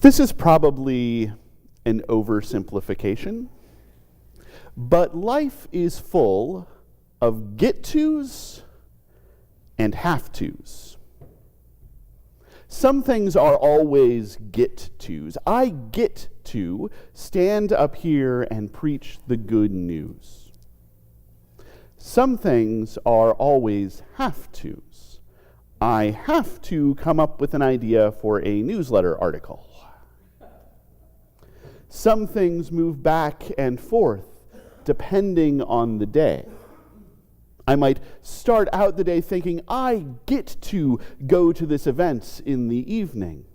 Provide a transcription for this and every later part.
This is probably an oversimplification, but life is full of get-tos and have-tos. Some things are always get-tos. I get to stand up here and preach the good news. Some things are always have-tos. I have to come up with an idea for a newsletter article. Some things move back and forth depending on the day. I might start out the day thinking, I get to go to this event in the evening.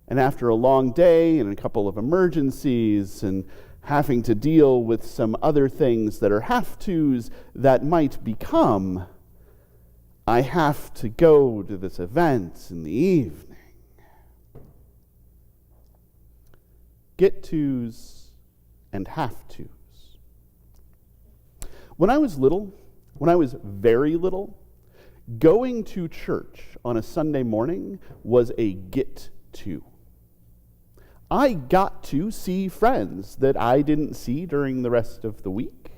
And after a long day and a couple of emergencies and having to deal with some other things that are have-tos that might become, I have to go to this event in the evening. Get-tos and have-tos. When I was very little, going to church on a Sunday morning was a get-to. I got to see friends that I didn't see during the rest of the week.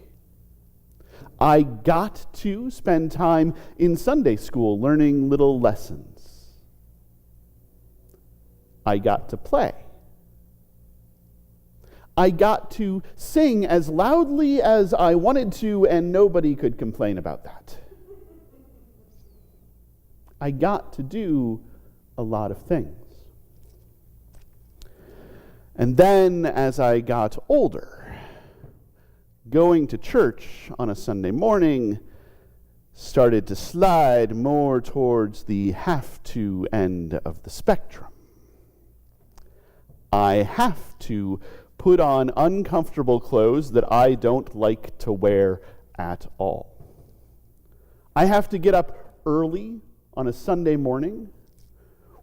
I got to spend time in Sunday school learning little lessons. I got to play. I got to sing as loudly as I wanted to, and nobody could complain about that. I got to do a lot of things. And then, as I got older, going to church on a Sunday morning started to slide more towards the have-to end of the spectrum. I have to put on uncomfortable clothes that I don't like to wear at all. I have to get up early on a Sunday morning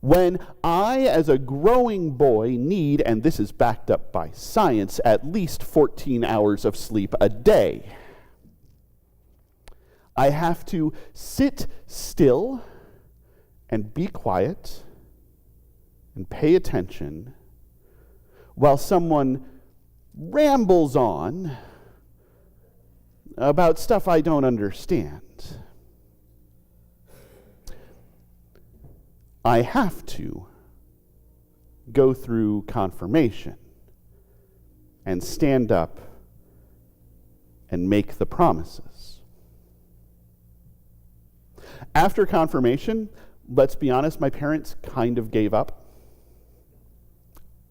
when I, as a growing boy, need, and this is backed up by science, at least 14 hours of sleep a day. I have to sit still and be quiet and pay attention while someone rambles on about stuff I don't understand. I have to go through confirmation and stand up and make the promises. After confirmation, let's be honest, my parents kind of gave up.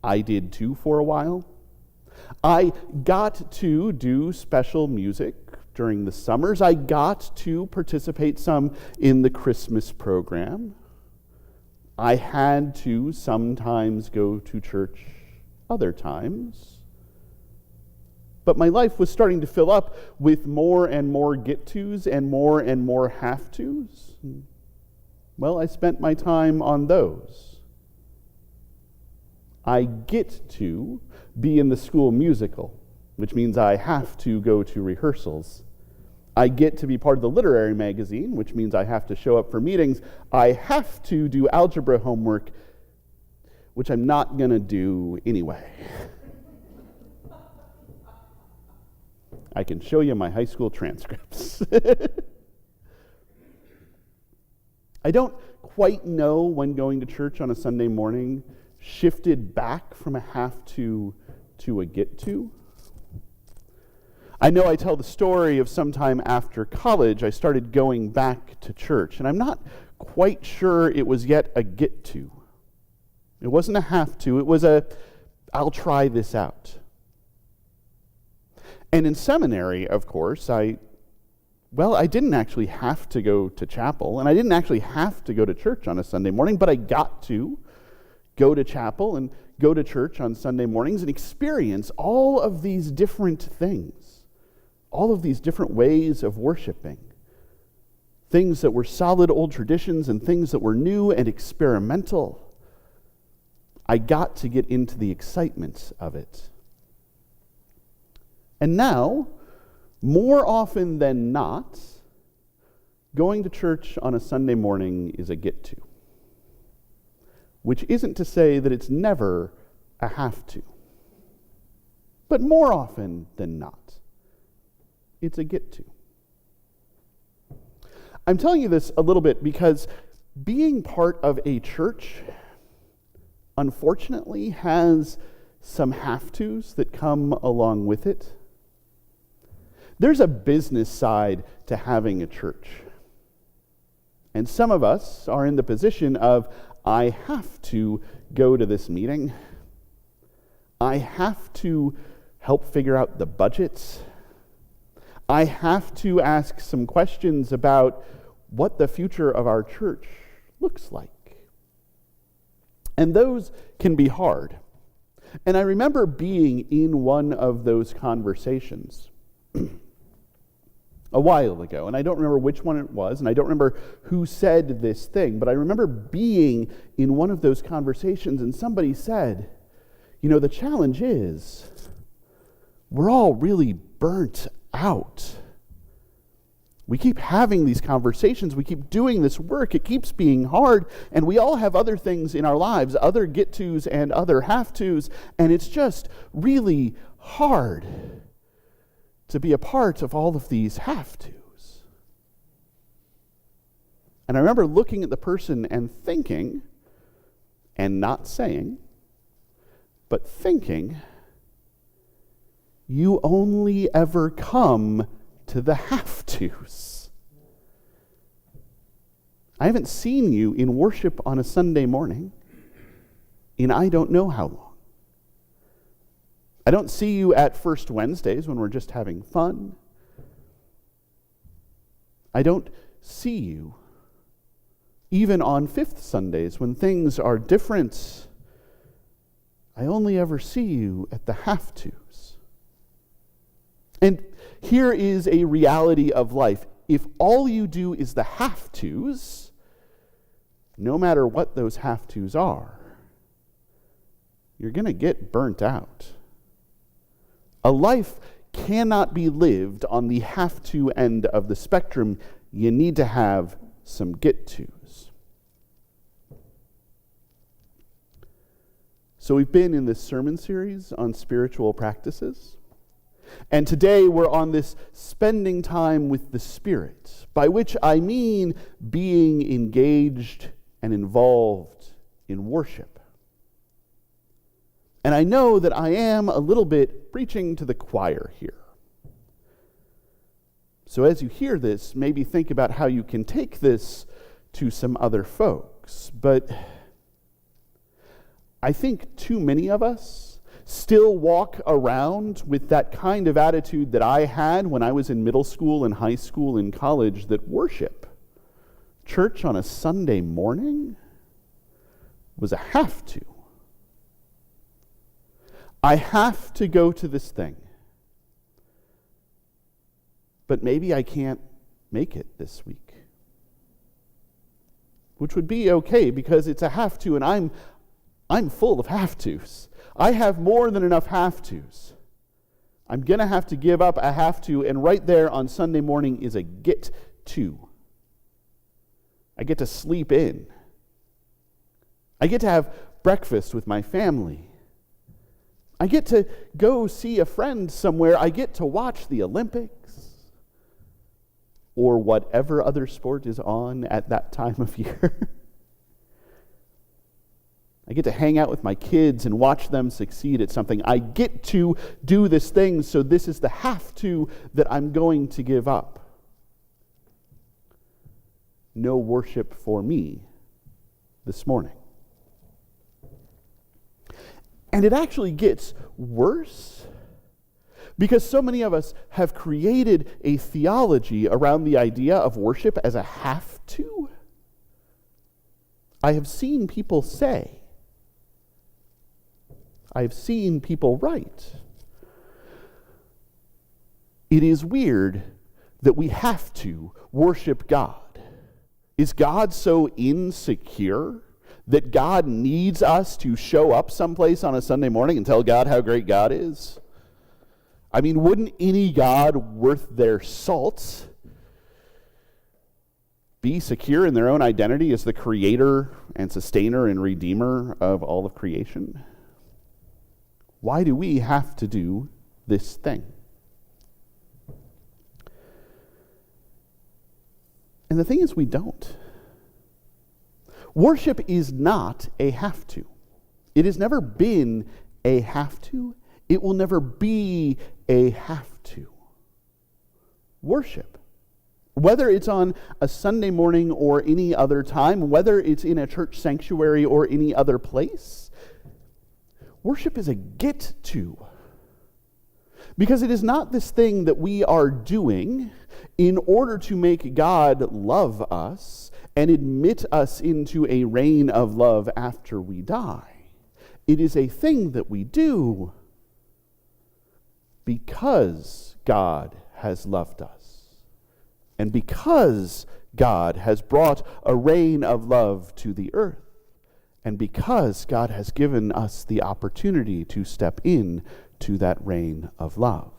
I did too for a while. I got to do special music during the summers. I got to participate some in the Christmas program. I had to sometimes go to church other times. But my life was starting to fill up with more and more get-tos and more have-tos. Well, I spent my time on those. I get to be in the school musical, which means I have to go to rehearsals. I get to be part of the literary magazine, which means I have to show up for meetings. I have to do algebra homework, which I'm not going to do anyway. I can show you my high school transcripts. I don't quite know when going to church on a Sunday morning shifted back from a have-to to a get-to. I know I tell the story of sometime after college, I started going back to church, and I'm not quite sure it was yet a get-to. It wasn't a have-to, it was a, I'll try this out. And in seminary, of course, I didn't actually have to go to chapel, and I didn't actually have to go to church on a Sunday morning, but I got to go to chapel and go to church on Sunday mornings and experience all of these different things, all of these different ways of worshiping, things that were solid old traditions and things that were new and experimental. I got to get into the excitement of it. And now, more often than not, going to church on a Sunday morning is a get-to. Which isn't to say that it's never a have to. But more often than not, it's a get to. I'm telling you this a little bit because being part of a church, unfortunately, has some have tos that come along with it. There's a business side to having a church. And some of us are in the position of, I have to go to this meeting. I have to help figure out the budgets. I have to ask some questions about what the future of our church looks like. And those can be hard. And I remember being in one of those conversations a while ago, and I don't remember which one it was, and I don't remember who said this thing, but I remember being in one of those conversations, and somebody said, the challenge is we're all really burnt out. We keep having these conversations, we keep doing this work, it keeps being hard, and we all have other things in our lives, other get-tos and other have-tos, and it's just really hard to be a part of all of these have-tos. And I remember looking at the person and thinking, and not saying, but thinking, you only ever come to the have-tos. I haven't seen you in worship on a Sunday morning in I don't know how long. I don't see you at First Wednesdays when we're just having fun. I don't see you even on Fifth Sundays when things are different. I only ever see you at the have-tos. And here is a reality of life. If all you do is the have-tos, no matter what those have-tos are, you're going to get burnt out. A life cannot be lived on the have-to end of the spectrum. You need to have some get-tos. So we've been in this sermon series on spiritual practices. And today we're on this spending time with the Spirit, by which I mean being engaged and involved in worship. And I know that I am a little bit preaching to the choir here. So as you hear this, maybe think about how you can take this to some other folks. But I think too many of us still walk around with that kind of attitude that I had when I was in middle school and high school and college, that worship, church on a Sunday morning, was a have-to. I have to go to this thing. But maybe I can't make it this week. Which would be okay because it's a have to, and I'm full of have tos. I have more than enough have tos. I'm going to have to give up a have to, and right there on Sunday morning is a get to. I get to sleep in. I get to have breakfast with my family. I get to go see a friend somewhere. I get to watch the Olympics or whatever other sport is on at that time of year. I get to hang out with my kids and watch them succeed at something. I get to do this thing, so this is the have to that I'm going to give up. No worship for me this morning. And it actually gets worse because so many of us have created a theology around the idea of worship as a have to. I have seen people say, I've seen people write, it is weird that we have to worship God. Is God so insecure that God needs us to show up someplace on a Sunday morning and tell God how great God is? I mean, wouldn't any God worth their salt be secure in their own identity as the creator and sustainer and redeemer of all of creation? Why do we have to do this thing? And the thing is, we don't. Worship is not a have to. It has never been a have to. It will never be a have to. Worship, whether it's on a Sunday morning or any other time, whether it's in a church sanctuary or any other place, worship is a get to. Because it is not this thing that we are doing in order to make God love us and admit us into a reign of love after we die. It is a thing that we do because God has loved us, and because God has brought a reign of love to the earth, and because God has given us the opportunity to step in to that reign of love.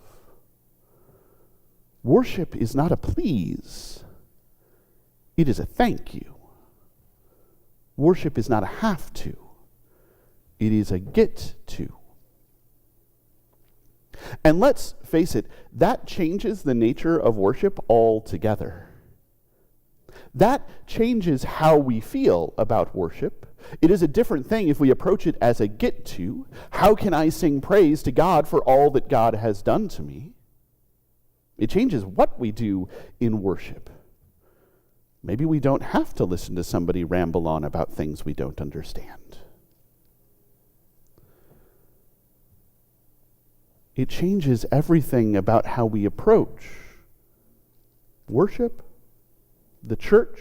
Worship is not a please. It is a thank you. Worship is not a have to. It is a get to. And let's face it, that changes the nature of worship altogether. That changes how we feel about worship. It is a different thing if we approach it as a get to. How can I sing praise to God for all that God has done to me? It changes what we do in worship. Maybe we don't have to listen to somebody ramble on about things we don't understand. It changes everything about how we approach worship, the church,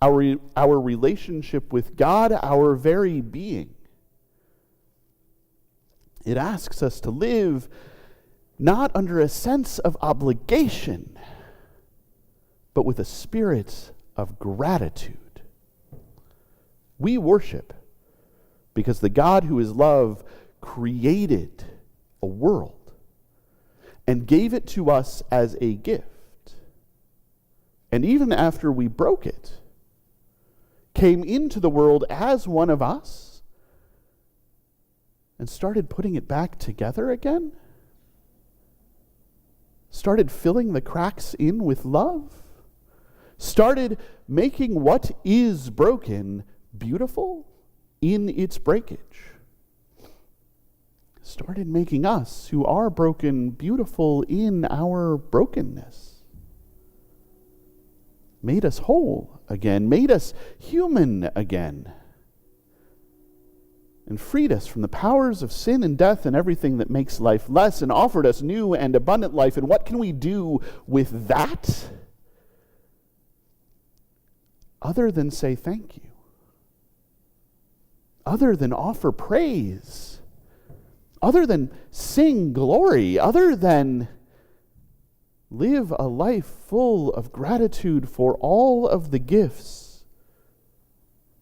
our relationship with God, our very being. It asks us to live not under a sense of obligation, but with a spirit of gratitude. We worship because the God who is love created a world and gave it to us as a gift. And even after we broke it, came into the world as one of us and started putting it back together again? Started filling the cracks in with love? Started making what is broken beautiful in its breakage? Started making us who are broken beautiful in our brokenness? Made us whole again, made us human again, and freed us from the powers of sin and death and everything that makes life less, and offered us new and abundant life. And what can we do with that other than say thank you? Other than offer praise? Other than sing glory? Other than live a life full of gratitude for all of the gifts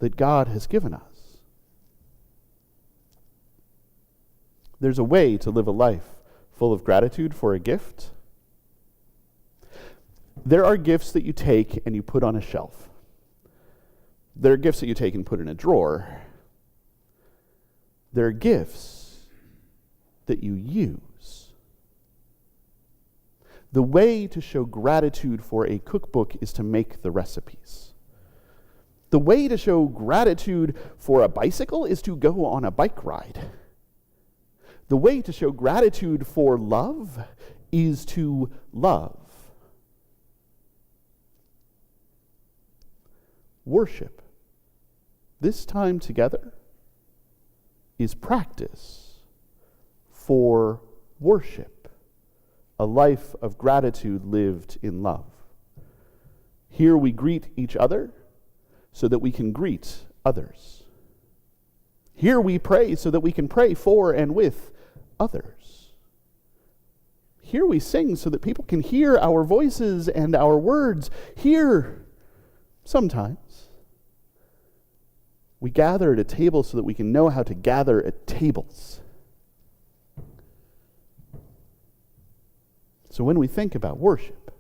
that God has given us? There's a way to live a life full of gratitude for a gift. There are gifts that you take and you put on a shelf. There are gifts that you take and put in a drawer. There are gifts that you use. The way to show gratitude for a cookbook is to make the recipes. The way to show gratitude for a bicycle is to go on a bike ride. The way to show gratitude for love is to love. Worship, this time together, is practice for worship, a life of gratitude lived in love. Here we greet each other so that we can greet others. Here we pray so that we can pray for and with others. Here we sing so that people can hear our voices and our words. Here, sometimes, we gather at a table so that we can know how to gather at tables. So when we think about worship,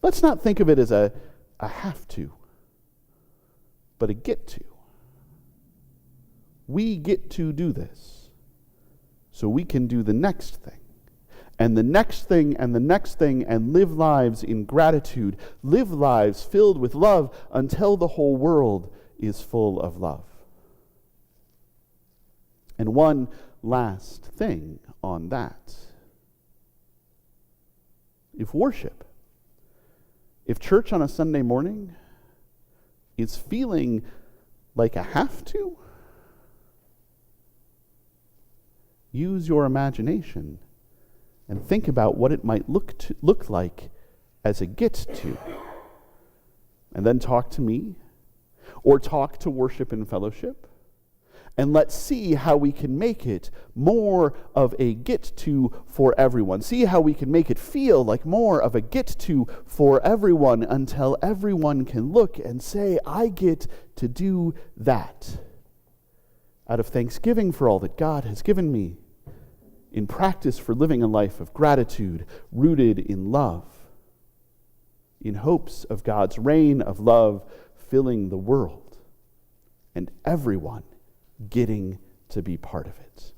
let's not think of it as a have to, but a get to. We get to do this so we can do the next thing, and the next thing, and the next thing, and live lives in gratitude, live lives filled with love until the whole world is full of love. And one last thing on that. If church on a Sunday morning is feeling like a have to, use your imagination and think about what it might look like as a get to. And then talk to me, or talk to worship and fellowship, and let's see how we can make it more of a get to for everyone. See how we can make it feel like more of a get to for everyone until everyone can look and say, I get to do that. Out of thanksgiving for all that God has given me, in practice for living a life of gratitude rooted in love, in hopes of God's reign of love filling the world, and everyone getting to be part of it.